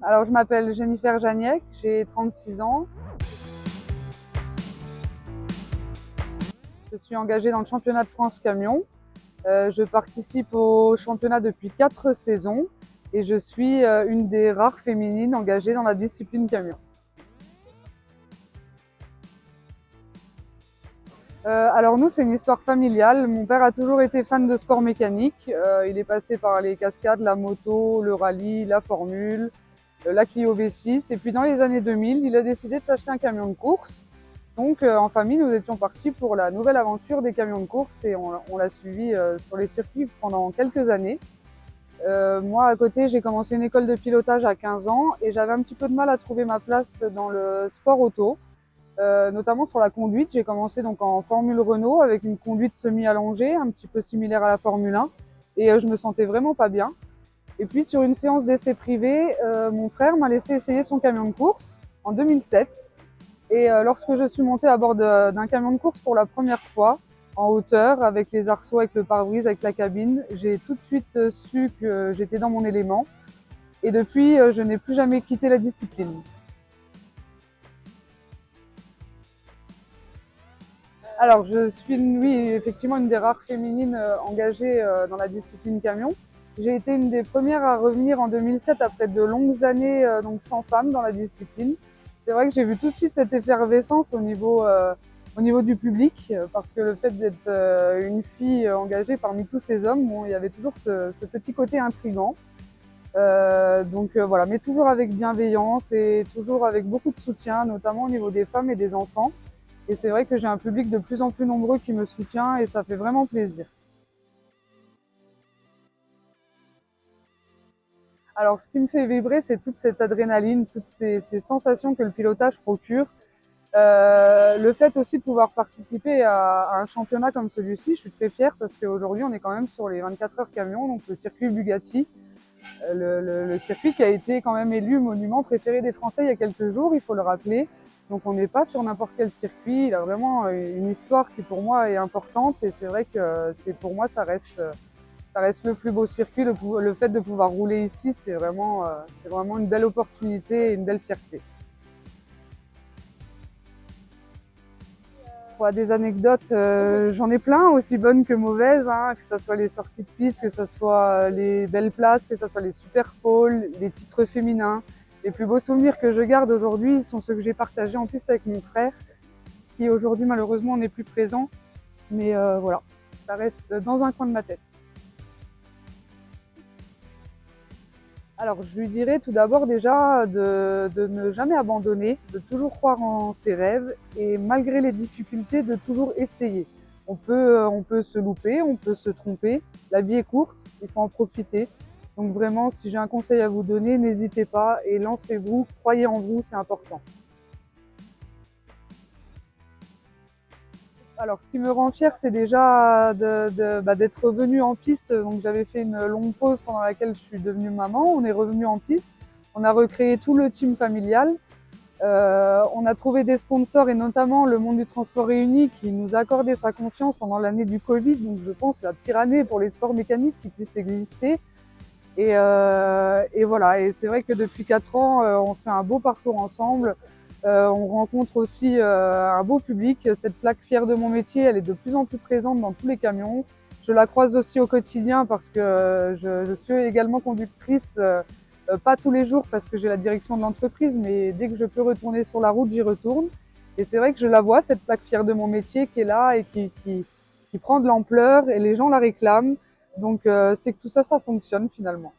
Alors, je m'appelle Jennifer Janiek, j'ai 36 ans. Je suis engagée dans le championnat de France camion. Je participe au championnat depuis 4 saisons et je suis une des rares féminines engagées dans la discipline camion. Alors nous, c'est une histoire familiale. Mon père a toujours été fan de sport mécanique. Il est passé par les cascades, la moto, le rallye, la formule, la Clio V6. Et puis dans les années 2000, il a décidé de s'acheter un camion de course. Donc en famille, nous étions partis pour la nouvelle aventure des camions de course et on l'a suivi sur les circuits pendant quelques années. Moi, à côté, j'ai commencé une école de pilotage à 15 ans et j'avais un petit peu de mal à trouver ma place dans le sport auto, notamment sur la conduite. J'ai commencé donc en Formule Renault avec une conduite semi-allongée, un petit peu similaire à la Formule 1 et je me sentais vraiment pas bien. Et puis sur une séance d'essai privé, mon frère m'a laissé essayer son camion de course en 2007. Et lorsque je suis montée à bord d'un camion de course pour la première fois, en hauteur, avec les arceaux, avec le pare-brise, avec la cabine, j'ai tout de suite su que j'étais dans mon élément. Et depuis, je n'ai plus jamais quitté la discipline. Alors, je suis, oui, effectivement, une des rares féminines engagées dans la discipline camion. J'ai été une des premières à revenir en 2007 après de longues années donc sans femmes dans la discipline. C'est vrai que j'ai vu tout de suite cette effervescence au niveau du public, parce que le fait d'être une fille engagée parmi tous ces hommes, bon, il y avait toujours ce petit côté intrigant. Voilà, mais toujours avec bienveillance et toujours avec beaucoup de soutien, notamment au niveau des femmes et des enfants. Et c'est vrai que j'ai un public de plus en plus nombreux qui me soutient et ça fait vraiment plaisir. Alors, ce qui me fait vibrer, c'est toute cette adrénaline, toutes ces sensations que le pilotage procure. Le fait aussi de pouvoir participer à un championnat comme celui-ci, je suis très fière parce qu'aujourd'hui, on est quand même sur les 24 heures camion, donc le circuit Bugatti, le circuit qui a été quand même élu monument préféré des Français il y a quelques jours, il faut le rappeler. Donc on n'est pas sur n'importe quel circuit, il a vraiment une histoire qui pour moi est importante et c'est vrai que pour moi ça reste le plus beau circuit. Le fait de pouvoir rouler ici, c'est vraiment une belle opportunité et une belle fierté. Des anecdotes, j'en ai plein, aussi bonnes que mauvaises, hein, que ce soit les sorties de piste, que ce soit les belles places, que ce soit les super pôles, les titres féminins. Les plus beaux souvenirs que je garde aujourd'hui sont ceux que j'ai partagés en plus avec mon frère, qui aujourd'hui malheureusement n'est plus présent. Mais voilà, ça reste dans un coin de ma tête. Alors, je lui dirais tout d'abord déjà de ne jamais abandonner, de toujours croire en ses rêves et malgré les difficultés, de toujours essayer. On peut se louper, on peut se tromper. La vie est courte, il faut en profiter. Donc vraiment, si j'ai un conseil à vous donner, n'hésitez pas et lancez-vous, croyez en vous, c'est important. Alors, ce qui me rend fière, c'est déjà d'être revenue en piste. Donc, j'avais fait une longue pause pendant laquelle je suis devenue maman. On est revenu en piste. On a recréé tout le team familial. On a trouvé des sponsors et notamment le monde du transport réuni qui nous a accordé sa confiance pendant l'année du Covid. Donc, je pense la pire année pour les sports mécaniques qui puissent exister. Et voilà. Et c'est vrai que depuis 4 ans, on fait un beau parcours ensemble. On rencontre aussi un beau public. Cette plaque fière de mon métier, elle est de plus en plus présente dans tous les camions. Je la croise aussi au quotidien parce que je suis également conductrice, pas tous les jours parce que j'ai la direction de l'entreprise, mais dès que je peux retourner sur la route, j'y retourne. Et c'est vrai que je la vois, cette plaque fière de mon métier qui est là et qui prend de l'ampleur et les gens la réclament. Donc c'est que tout ça, ça fonctionne finalement.